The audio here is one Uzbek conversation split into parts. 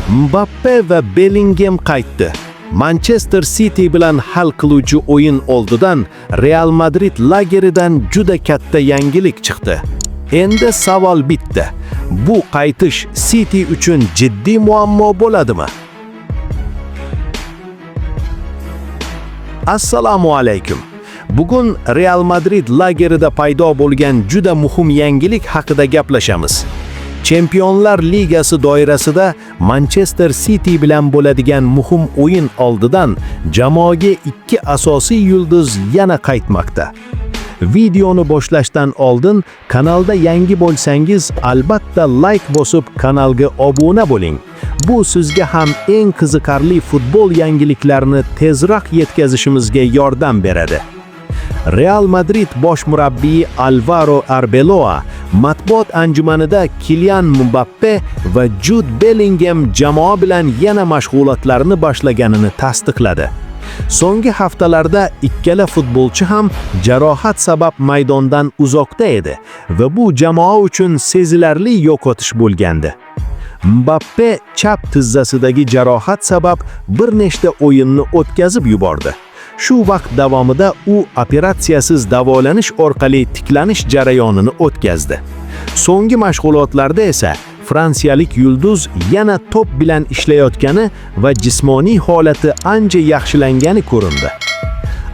Mbappe va Bellingham qaytdi. Manchester City bilan hal qiluvchi o'yin oldidan Real Madrid lageridan juda katta yangilik chiqdi. Endi savol bitta. Bu qaytish City uchun jiddiy muammo bo'ladimi? Assalomu alaykum. Bugun Real Madrid lagerida paydo bo'lgan juda muhim yangilik haqida gaplashamiz. Chempionlar Ligasi doirasida Manchester City bilan bo'ladigan muhim o'yin oldidan jamoaga ikki asosiy yulduz yana qaytmoqda. Videoni boshlashdan oldin kanalda yangi bo'lsangiz, albatta like bosib kanalga obuna bo'ling. Bu sizga ham eng qiziqarli futbol yangiliklarini tezroq yetkazishimizga yordam beradi. Real Madrid bosh murabbiyi Alvaro Arbeloa matbuot anjumanida Kylian Mbappe va Jude Bellingham jamoa bilan yana mashg'ulotlarni boshlaganini tasdiqladi. So'nggi haftalarda ikkala futbolchi ham jarohat sabab maydondan uzoqda edi va bu jamoa uchun sezilarli yo'qotish bo'lgandi. Mbappe chap tizzasidagi jarohat sabab bir nechta o'yinni o'tkazib yubordi. Shu vaqt davomida u operatsiyasiz davolanish orqali tiklanish jarayonini o'tkazdi. So'nggi mashg'ulotlarda esa fransiyalik yulduz yana top bilan ishlayotgani va jismoniy holati ancha yaxshilangani ko'rindi.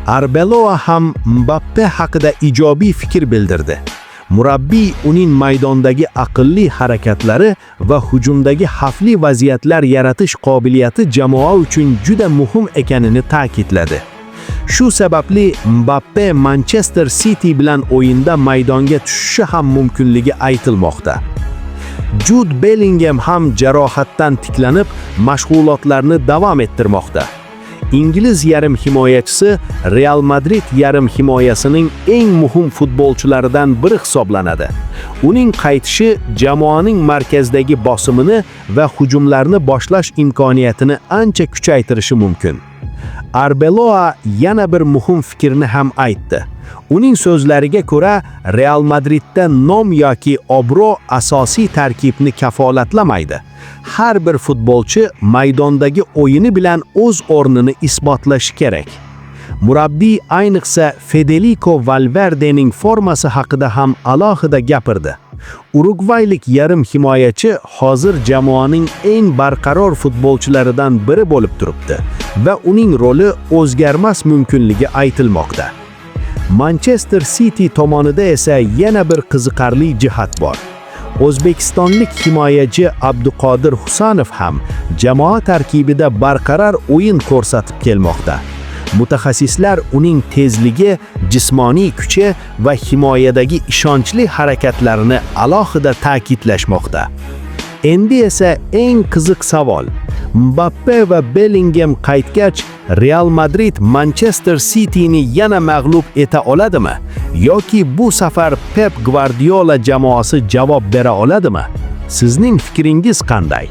Arbeloa ham Mbappe haqida ijobiy fikr bildirdi. Murabbiy uning maydondagi aqlli harakatlari va hujumdagi xavfli vaziyatlar yaratish qobiliyati jamoa uchun juda muhim ekanini ta'kidladi. Shu sababli Mbappe Manchester City bilan o'yinda maydonga tushishi ham mumkinligi aytilmoqda. Jude Bellingham ham jarohatdan tiklanib, mashg'ulotlarni davom ettirmoqda. Ingliz yarim himoyachisi Real Madrid yarim himoyasining eng muhim futbolchilaridan biri hisoblanadi. Uning qaytishi jamoaning markazdagi bosimini va hujumlarni boshlash imkoniyatini ancha kuchaytirishi mumkin. Arbeloa yana bir muhim fikrni ham aytdi. Uning so'zlariga ko'ra, Real Madridda nom yoki obro' asosiy tarkibni kafolatlamaydi. Har bir futbolchi maydondagi o'yini bilan o'z o'rnini isbotlashi kerak. Murabbiy ayniqsa Federico Valverdening formasi haqida ham alohida gapirdi. Urugvaylik yarim himoyachi hozir jamoaning eng barqaror futbolchilaridan biri bo'lib turibdi va uning roli o'zgarmas mumkinligi aytilmoqda. Manchester City tomonida esa yana bir qiziqarli jihat bor. O'zbekistonlik himoyachi Abduqodir Husanov ham jamoa tarkibida barqaror o'yin ko'rsatib kelmoqda. Mutaxassislar uning tezligi, jismoniy kuchi va himoyadagi ishonchli harakatlarini alohida ta'kidlashmoqda. Endi esa eng qiziq savol: Mbappe va Bellingham qaytgach, Real Madrid Manchester City'ni yana mag'lub eta oladimi? Yoki bu safar Pep Guardiola jamoasi javob bera oladimi? Sizning fikringiz qanday?